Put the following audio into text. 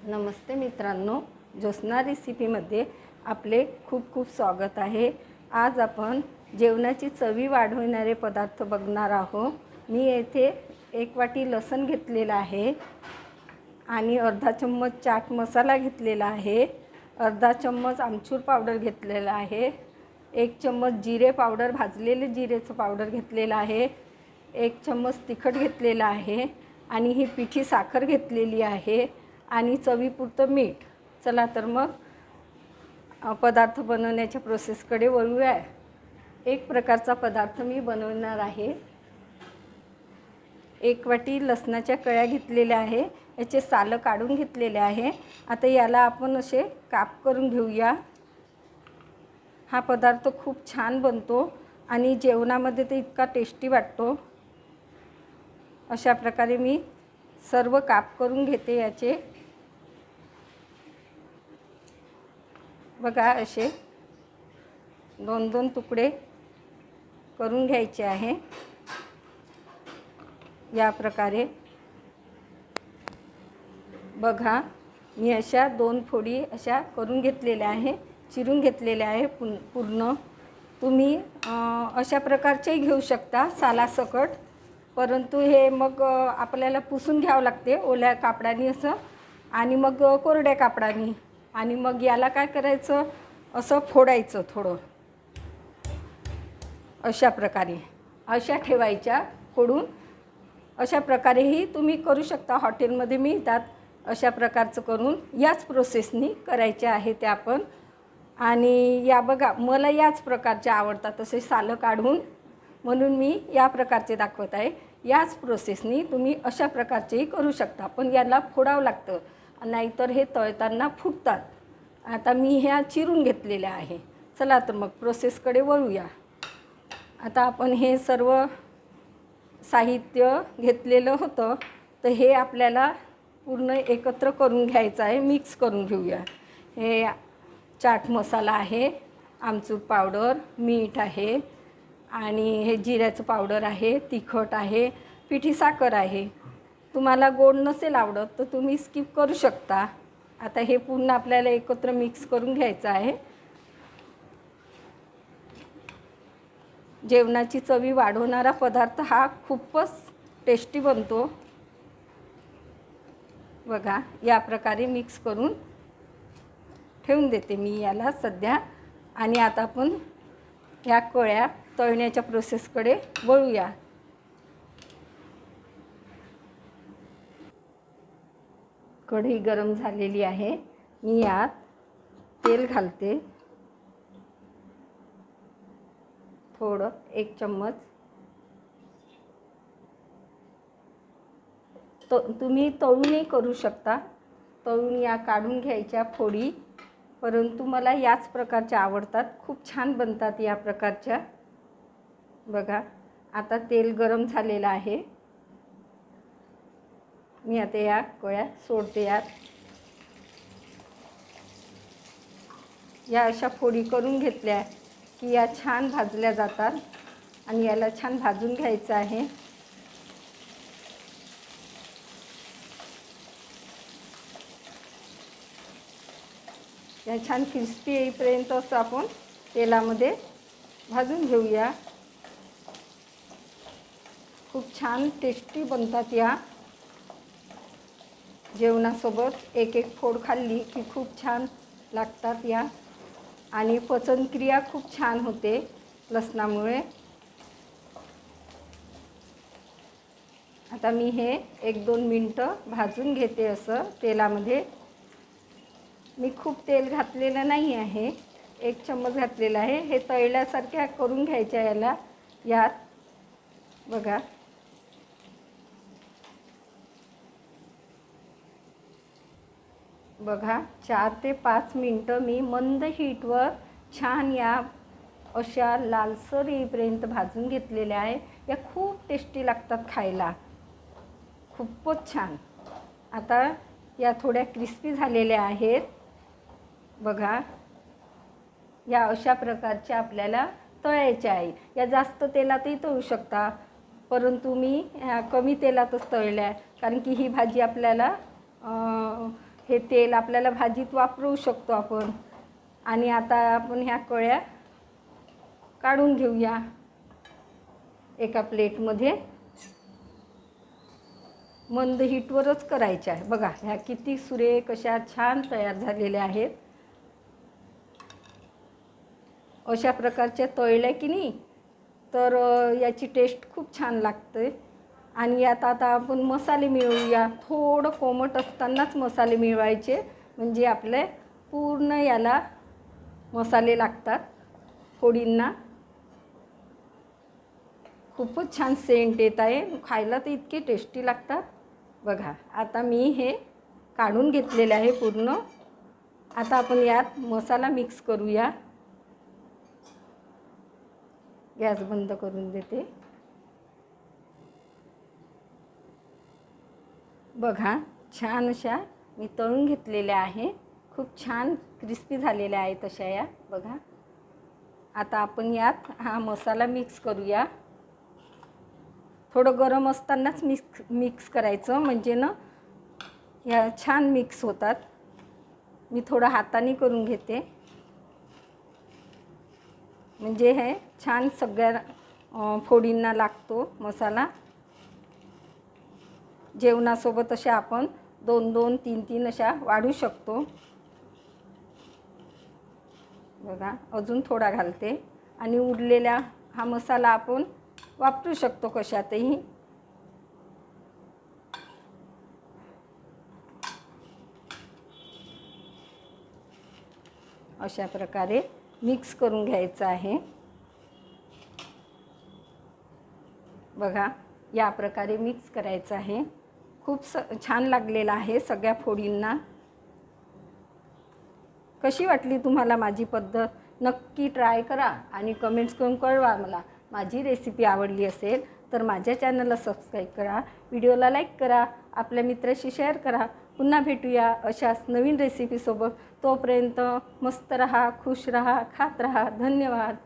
नमस्ते मित्रांनो, ज्योत्स्ना रेसिपीमध्ये आपले खूप खूप स्वागत आहे। आज आपण जेवणाची चवी वाढवणारे पदार्थ बघणार आहोत। मी येथे 1 वाटी लसूण घेतलेला आहे आणि अर्धा चम्मच चाट मसाला घेतलेला आहे, अर्धा चम्मच आमचूर पावडर घेतलेला आहे, 1 चम्मच जिरे पावडर भाजलेले जिरेचं पावडर घेतलेला आहे, 1 चम्मच तिखट घेतलेला आहे आणि ही पिठी साखर घेतलेली आहे आणि चवीपुरतं मीठ। चला तर मग पदार्थ बनवण्याच्या प्रोसेसकडे वळूया। एक प्रकारचा पदार्थ मी बनवणार आहे। 1 वाटी लसणाच्या कळ्या घेतलेल्या आहे, याचे सालं काढून घेतलेले आहे। आता याला आपण असे काप करून घेऊया। हा पदार्थ खूप छान बनतो आणि जेवणामध्ये ते इतका टेस्टी वाटतो। अशा प्रकारे मी सर्व काप करून घेते याचे। बघा, असे 2-2 तुकडे करून घ्यायचे आहे। या प्रकारे बघा, मी अशा 2 फोडी अशा करून घेतलेल्या आहे, चिरून घेतलेल्या आहे पूर्ण। तुम्ही अशा प्रकारचे घेऊ शकता सालासकट, परंतु हे मग आपल्याला पुसून घ्यावं लागते ओल्या कापडाने असं आणि मग कोरड्या कापडाने। आणि मग याला काय करायचं, असं फोडायचं थोडं, अशा प्रकारे अशा ठेवायच्या फोडून। अशा प्रकारेही तुम्ही करू शकता, हॉटेलमध्ये मिळतात अशा प्रकारचं करून। याच प्रोसेसनी करायचे आहे ते आपण। आणि या बघा, मला याच प्रकारचे आवडतात असे सालं काढून, म्हणून मी या प्रकारचे दाखवत आहे। याच प्रोसेसनी तुम्ही अशा प्रकारचेही करू शकता, पण याला फोडावं लागतं, नाहीतर हे तळताना फुटतात। आता मी ह्या चिरून घेतलेल्या आहे। चला तर मग प्रोसेसकडे वळूया। आता आपण हे सर्व साहित्य घेतलेलं होतं, तर हे आपल्याला पूर्ण एकत्र करून घ्यायचं आहे, मिक्स करून घेऊया। हे चाट मसाला आहे, आमचूर पावडर, मीठ आहे आणि हे जिऱ्याचं पावडर आहे, तिखट आहे, पिठी साखर आहे। तुम्हाला गोड नसेल आवडत तर तुम्ही स्किप करू शकता। आता हे पूर्ण आपल्याला एकत्र मिक्स करून घ्यायचं आहे। जेवणाची चवी वाढवणारा पदार्थ हा खूपच टेस्टी बनतो। बघा, या प्रकारे मिक्स करून ठेवून देते मी याला सध्या। आणि आता आपण ह्या कळ्या तळण्याच्या प्रोसेसकडे वळूया। कढई गरम झालेली आहे, मी यात तेल घालते थोडं, 1 चम्मच। तुम्ही तळूनही करू शकता, तळून या काढून घ्यायच्या फोडी, परंतु मला याच प्रकारच्या आवडतात, खूप छान बनतात या प्रकारच्या। बघा, आता तेल गरम झालेलं आहे, मी आता या कळ्या सोडते यात। या अशा फोडी करून घेतल्या की या छान भाजल्या जातात आणि याला छान भाजून घ्यायचं आहे। या छान क्रिस्पी येईपर्यंत असं आपण तेलामध्ये भाजून घेऊया। खूप छान टेस्टी बनतात या। जेवणासोबत 1-1 फोड खाल्ली की खूप छान लागतात या। आणि पचनक्रिया खूप छान होते लसणामुळे। आता मी हे 1-2 मिनटं भाजून घेते असं तेलामध्ये। मी खूप तेल घातलेलं नाही आहे, 1 चम्मच घातलेला आहे। हे तळल्यासारख्या करून घ्यायच्या याला यात। बघा, बघा, 4 ते 5 मिनटं मी मंद हीटवर छान या अशा लालसर येईपर्यंत भाजून घेतलेल्या आहे। या खूप टेस्टी लागतात खायला, खूपच छान। आता या थोड्या क्रिस्पी झालेल्या आहेत। बघा, या अशा प्रकारच्या आपल्याला तळायच्या आहे। या जास्त तेलातही तळू शकता, परंतु मी कमी तेलातच तळल्या, कारण की ही भाजी आपल्याला हे तेल आपल्याला भाजीत वापरू शकतो आपण. आणि आता आपण ह्या कळ्या काढून घेऊया एका प्लेटमध्ये. मंद हीटवरच करायच्या आहे. बघा ह्या किती सुरेख अशा छान तयार झालेल्या आहेत. अशा प्रकारच्या तळल्या की नाही तर याची टेस्ट खूप छान लागते. आणि यात आता आपण मसाले मिळवूया. थोडं कोमट असतानाच मसाले मिळवायचे, म्हणजे आपले पूर्ण याला मसाले लागतात फोडींना. खूपच छान सेंट येत आहे. खायला तर इतके टेस्टी लागतात. बघा आता मी हे काढून घेतलेले आहे पूर्ण. आता आपण यात मसाला मिक्स करूया. गॅस बंद करून देते. बघा छान अशा मी तळून घेतलेल्या आहे. खूप छान क्रिस्पी झालेल्या आहेत अशा या. बघा आता आपण यात हा मसाला मिक्स करूया. थोडं गरम असतानाच मिक्स करायचं, म्हणजे ना या छान मिक्स होतात. मी थोडं हाताने करून घेते, म्हणजे हे छान सगळ्या फोडींना लागतो मसाला. जेवणासोबत अशा आपण 2-2, 3-3 अशा वाढू शकतो. बघा अजून थोडा घालते. आणि उरलेला हा मसाला आपण वापरू शकतो कशातही. अशा प्रकारे मिक्स करून घ्यायचं आहे. बघा या प्रकारे मिक्स करायचं आहे. खूप छान लागलेला आहे सगळ्या फोडींना. कशी वाटली तुम्हाला माझी पद्धत? नक्की ट्राय करा आणि कमेंट्स करून कळवा मला. माझी रेसिपी आवडली असेल तर माझ्या चॅनलला सबस्क्राईब करा, व्हिडिओला लाईक करा, आपल्या मित्राशी शेअर करा. पुन्हा भेटूया अशाच नवीन रेसिपीसोबत. तोपर्यंत मस्त रहा, खुश रहा, खात रहा. धन्यवाद.